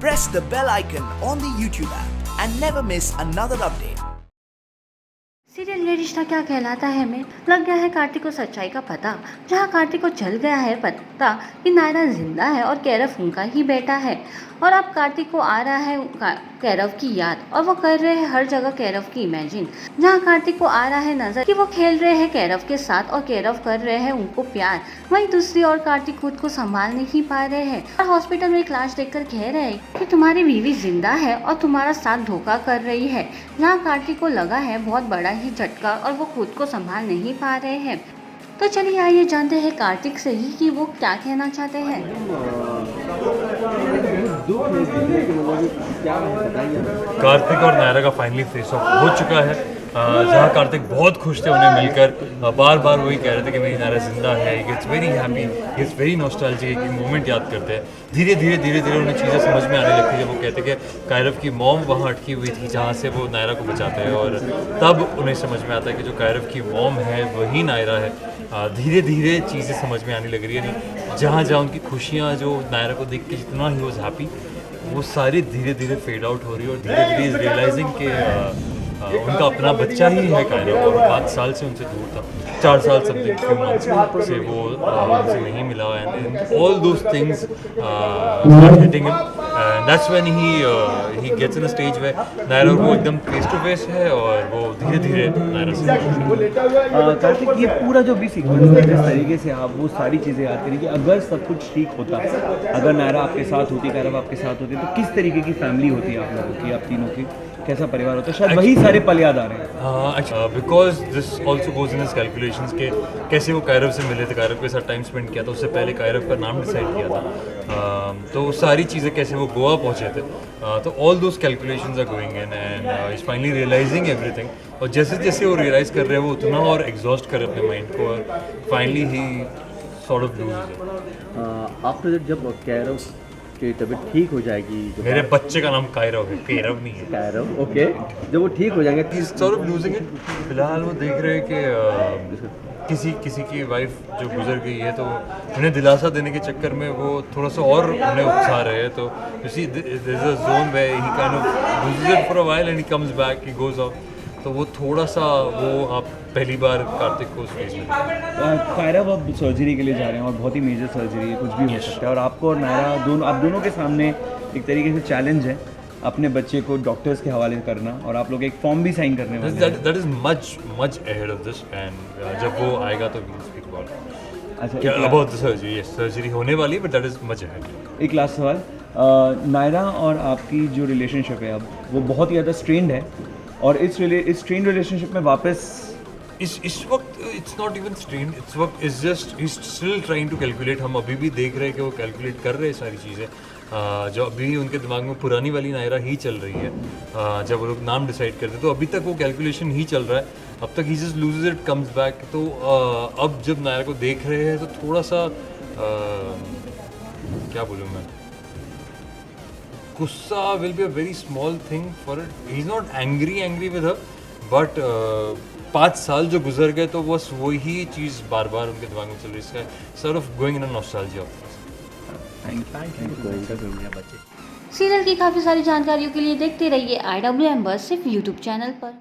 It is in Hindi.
press the bell icon on the YouTube app and never miss another update. Serial ये रिश्ता क्या कहलाता है में लग गया है कार्तिक को सच्चाई का पता। जहां कार्तिक को चल गया है पता कि नायरा जिंदा है और कैरव उनका ही बेटा है, और अब कार्तिक को आ रहा है कैरव की याद, और वो कर रहे हैं हर जगह कैरव की इमेजिन। जहां कार्तिक को आ रहा है नजर कि वो खेल रहे हैं कैरव के साथ और कैरव कर रहे हैं उनको प्यार, वहीं दूसरी ओर कार्तिक खुद को संभाल नहीं पा रहे हैं और हॉस्पिटल में एक लाश देखकर कह रहे हैं कि तुम्हारी बीवी जिंदा है और तुम्हारा साथ धोखा कर रही है। जहाँ कार्तिक को लगा है बहुत बड़ा ही झटका और वो खुद को संभाल नहीं पा रहे हैं। तो चलिए आइए जानते हैं कार्तिक से ही कि वो क्या कहना चाहते हैं। कार्तिक और नायरा का फाइनली फेस ऑफ हो चुका है, जहाँ कार्तिक बहुत खुश थे उन्हें मिलकर, बार बार वही कह रहे थे कि मेरी नायरा जिंदा है। It's very happy, it's very nostalgic, एक मोमेंट याद करते हैं। धीरे धीरे उन्हें चीज़ें समझ में आने लगती है जब वो कहते हैं कि कैरव की मॉम वहाँ अटकी हुई थी जहाँ से वो नायरा को बचाते हैं, और तब उन्हें समझ में आता है कि जो कैरव की मॉम है वही नायरा है। धीरे धीरे चीज़ें समझ में आने लग रही है, जहाँ उनकी खुशियाँ जो नायरा को देख के जितना ही वॉज हैप्पी, वो सारी धीरे धीरे फेड आउट हो रही है, और धीरे धीरे इज रियलाइजिंग के उनका अपना बच्चा ही है कैरव, और 5 साल से उनसे दूर था, 4 साल समथिंग फ्यू मंथ्स से वो उनसे नहीं मिला, and all those things start hitting him, and that's when he gets in a stage वे नायरा वो एकदम फेस टू फेस है, और वो धीरे धीरे नायरा से कार्तिक ये पूरा जो भी सीक्वेंस है, जिस तरीके से आप वो सारी चीज़ें याद करें कि अगर सब कुछ ठीक होता, अगर नायरा आपके साथ होती, कैरव आपके साथ होती, तो किस तरीके की फैमिली होती है आप लोगों की, आप तीनों की, कैसा परिवार होता है? शायद वही सारे पल याद आ रहे हैं। Because this also goes in his calculations के कैसे वो कैरव से मिले थे, कैरव के साथ टाइम स्पेंड किया था, उससे पहले कैरव का नाम डिसाइड किया था, तो सारी चीज़ें कैसे वो गोवा पहुंचे थे, तो all those calculations are going in, and is finally realising everything, और जैसे जैसे वो रियलाइज कर रहे हैं वो उतना और एग्जॉस्ट कर रहे हैं अपने माइंड को, और finally he sort of lose. After जब कैरव की तबीयत ठीक हो जाएगी, मेरे बच्चे का नाम कैरव है, कैरव नहीं है, कैरव, ओके, जब वो ठीक हो जाएंगे सॉर्ट ऑफ लूजिंग इट। फिलहाल वो देख रहे हैं कि किसी की वाइफ जो गुजर गई है, तो उन्हें दिलासा देने के चक्कर में वो थोड़ा सा और उन्हें उकसा रहे हैं, तो you see there is a zone where he kind of loses it for a while and he comes back, he goes out, तो वो थोड़ा सा वो आप पहली बार कार्तिक को फेस में कैरव अब सर्जरी के लिए जा रहे हैं, और बहुत ही मेजर सर्जरी है, कुछ भी हो सकता है, और आपको और नायरा दोनों, आप दोनों के सामने एक तरीके से चैलेंज है अपने बच्चे को डॉक्टर्स के हवाले करना, और आप लोग एक फॉर्म भी साइन करने वाले हैं। That is much ahead of this, and जब वो आएगा तो we will speak about about the surgery. Yes, surgery होने वाली है, but that is much ahead. एक लास्ट सवाल, नायरा और आपकी जो रिलेशनशिप है अब वो बहुत ही ज़्यादा स्ट्रेंड है, और इस स्ट्रेंड रिलेशनशिप में वापस इस वक्त इट्स नॉट इवन स्ट्रेन, इस वक्त is just he still trying to calculate. हम अभी भी देख रहे हैं कि वो कैलकुलेट कर रहे हैं सारी चीज़ें, जो अभी उनके दिमाग में पुरानी वाली नायरा ही चल रही है। जब वो लोग नाम डिसाइड करते तो अभी तक वो कैलकुलेशन ही चल रहा है, अब तक he just loses it comes back. तो अब जब नायरा को देख रहे हैं तो थोड़ा सा क्या बोलूँ मैं, गुस्सा will be a very small thing for it. He is not angry with her, but 5 साल जो गुजर गए तो बस वही चीज़ बार बार उनके दिमाग में चल रही है, sort of going in a nostalgia. Serial की काफी सारी जानकारियों के लिए देखते रहिए IWM बस सिर्फ YouTube चैनल पर।